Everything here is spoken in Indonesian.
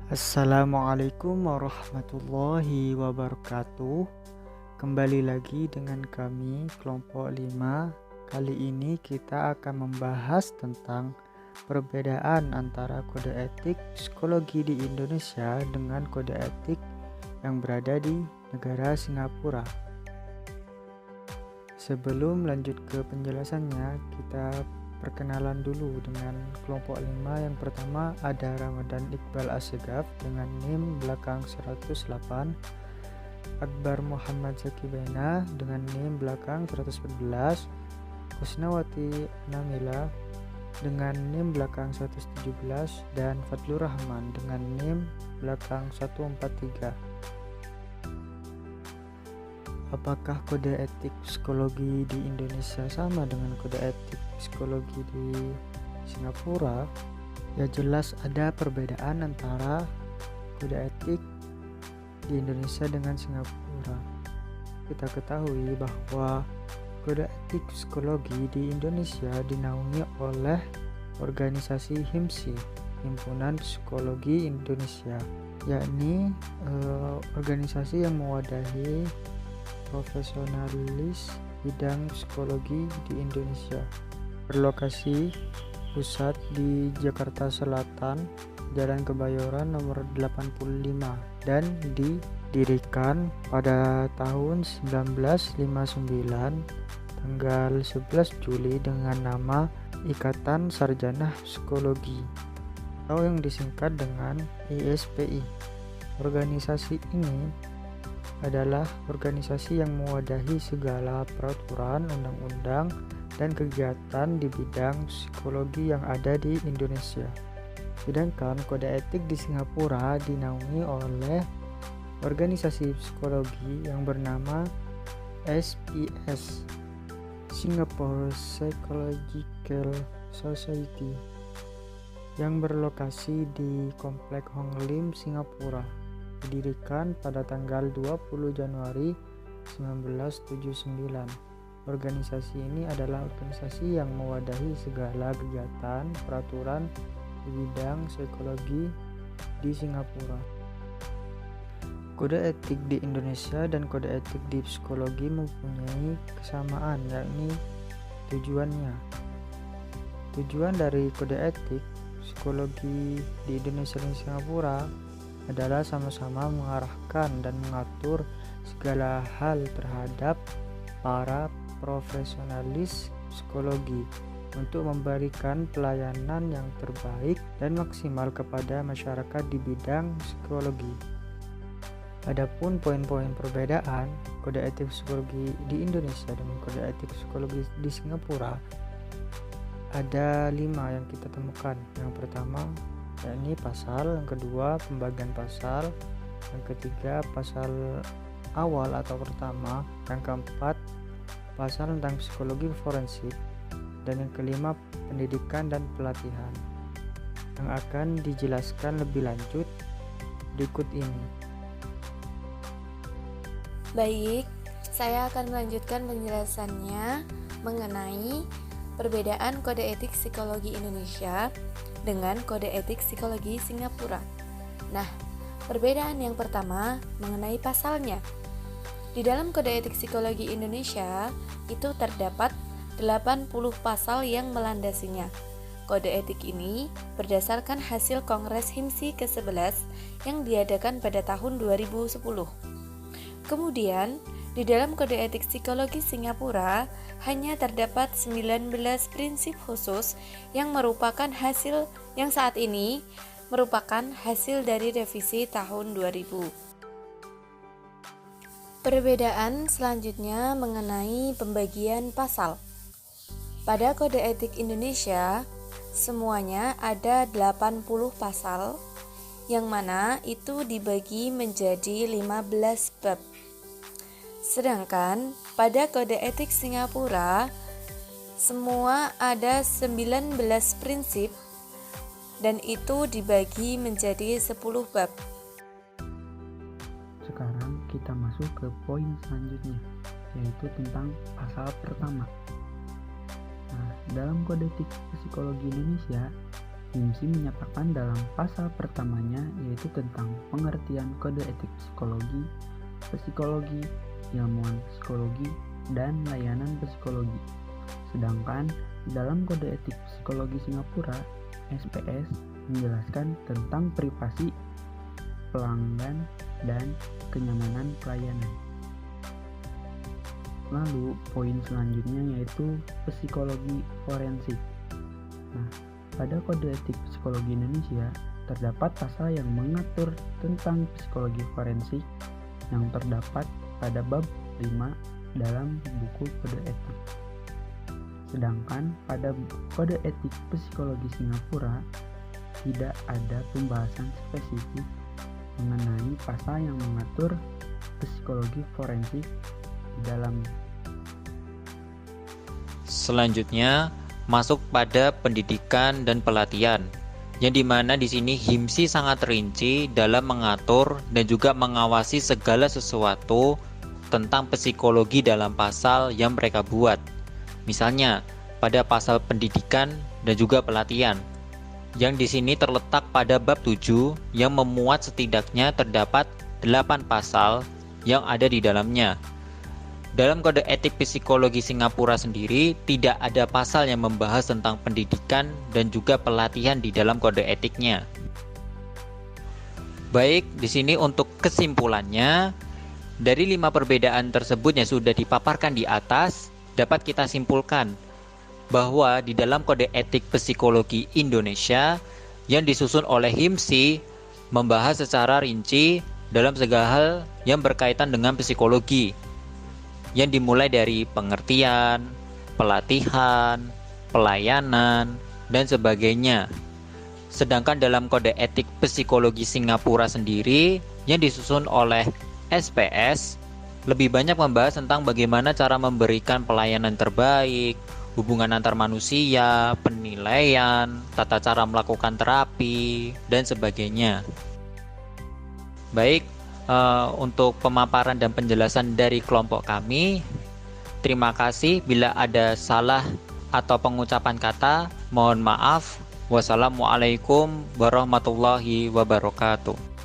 Assalamualaikum warahmatullahi wabarakatuh. Kembali lagi dengan kami kelompok 5. Kali ini kita akan membahas tentang perbedaan antara kode etik psikologi di Indonesia dengan kode etik yang berada di negara Singapura. Sebelum lanjut ke penjelasannya, kita perkenalan dulu dengan kelompok 5. Yang pertama ada Ramadan Iqbal Assegaf dengan NIM belakang 108, Akbar Muhammad Zaki Bena dengan NIM belakang 114, Kusnawati Namila dengan NIM belakang 117, dan Fadlur Rahman dengan NIM belakang 143. Apakah kode etik psikologi di Indonesia sama dengan kode etik psikologi di Singapura? Ya, jelas ada perbedaan antara kode etik di Indonesia dengan Singapura. Kita ketahui bahwa kode etik psikologi di Indonesia dinaungi oleh organisasi HIMSI, Himpunan Psikologi Indonesia, yakni organisasi yang mewadahi profesionalis bidang psikologi di Indonesia. Berlokasi pusat di Jakarta Selatan, Jalan Kebayoran nomor 85, dan didirikan pada tahun 1959 tanggal 11 Juli dengan nama Ikatan Sarjana Psikologi atau yang disingkat dengan ISPI. Organisasi ini adalah organisasi yang mewadahi segala peraturan, undang-undang, dan kegiatan di bidang psikologi yang ada di Indonesia. Sedangkan kode etik di Singapura dinaungi oleh organisasi psikologi yang bernama SPS, Singapore Psychological Society, yang berlokasi di Komplek Hong Lim, Singapura. Didirikan pada tanggal 20 Januari 1979. Organisasi ini adalah organisasi yang mewadahi segala kegiatan peraturan di bidang psikologi di Singapura. Kode etik di Indonesia dan kode etik di psikologi mempunyai kesamaan, yakni tujuannya. Tujuan dari kode etik psikologi di Indonesia dan Singapura adalah sama-sama mengarahkan dan mengatur segala hal terhadap para profesionalis psikologi untuk memberikan pelayanan yang terbaik dan maksimal kepada masyarakat di bidang psikologi. Adapun poin-poin perbedaan kode etik psikologi di Indonesia dan kode etik psikologi di Singapura ada 5 yang kita temukan. Yang pertama yakni pasal, yang kedua pembagian pasal, yang ketiga pasal awal atau pertama, yang keempat pasal tentang psikologi forensik, dan yang kelima pendidikan dan pelatihan, yang akan dijelaskan lebih lanjut berikut ini. Baik, saya akan melanjutkan penjelasannya mengenai perbedaan kode etik psikologi Indonesia dengan kode etik psikologi Singapura. Nah, perbedaan yang pertama mengenai pasalnya. Di dalam kode etik psikologi Indonesia itu terdapat 80 pasal yang melandasinya. Kode etik ini berdasarkan hasil Kongres HIMSI ke-11 yang diadakan pada tahun 2010. Kemudian, di dalam kode etik psikologi Singapura hanya terdapat 19 prinsip khusus yang merupakan hasil yang saat ini merupakan hasil dari revisi tahun 2000. Perbedaan selanjutnya mengenai pembagian pasal. Pada kode etik Indonesia, semuanya ada 80 pasal, yang mana itu dibagi menjadi 15 bab. Sedangkan pada kode etik Singapura, semua ada 19 prinsip dan itu dibagi menjadi 10 bab. Sekarang kita masuk ke poin selanjutnya, yaitu tentang pasal pertama. Nah, dalam kode etik psikologi Indonesia HIMSI menyatakan dalam pasal pertamanya yaitu tentang pengertian kode etik psikologi, psikologi, ilmuwan psikologi, dan layanan psikologi. Sedangkan di dalam kode etik psikologi Singapura, SPS menjelaskan tentang privasi pelanggan dan kenyamanan pelayanan. Lalu poin selanjutnya yaitu psikologi forensik. Nah, pada kode etik psikologi Indonesia terdapat pasal yang mengatur tentang psikologi forensik yang terdapat pada bab 5 dalam buku kode etik. Sedangkan pada kode etik psikologi Singapura tidak ada pembahasan spesifik mengenai pasal yang mengatur psikologi forensik di dalamnya. Selanjutnya masuk pada pendidikan dan pelatihan, yang dimana di sini HIMSI sangat rinci dalam mengatur dan juga mengawasi segala sesuatu tentang psikologi dalam pasal yang mereka buat. Misalnya pada pasal pendidikan dan juga pelatihan, yang di sini terletak pada bab 7 yang memuat setidaknya terdapat 8 pasal yang ada di dalamnya. Dalam kode etik psikologi Singapura sendiri tidak ada pasal yang membahas tentang pendidikan dan juga pelatihan di dalam kode etiknya. Baik, di sini untuk kesimpulannya, dari 5 perbedaan tersebut yang sudah dipaparkan di atas, dapat kita simpulkan bahwa di dalam kode etik psikologi Indonesia yang disusun oleh HIMSI membahas secara rinci dalam segala hal yang berkaitan dengan psikologi, yang dimulai dari pengertian, pelatihan, pelayanan, dan sebagainya. Sedangkan dalam kode etik psikologi Singapura sendiri yang disusun oleh SPS lebih banyak membahas tentang bagaimana cara memberikan pelayanan terbaik, hubungan antar manusia, penilaian, tata cara melakukan terapi, dan sebagainya. Baik, untuk pemaparan dan penjelasan dari kelompok kami, terima kasih. Bila ada salah atau pengucapan kata, mohon maaf. Wassalamualaikum warahmatullahi wabarakatuh.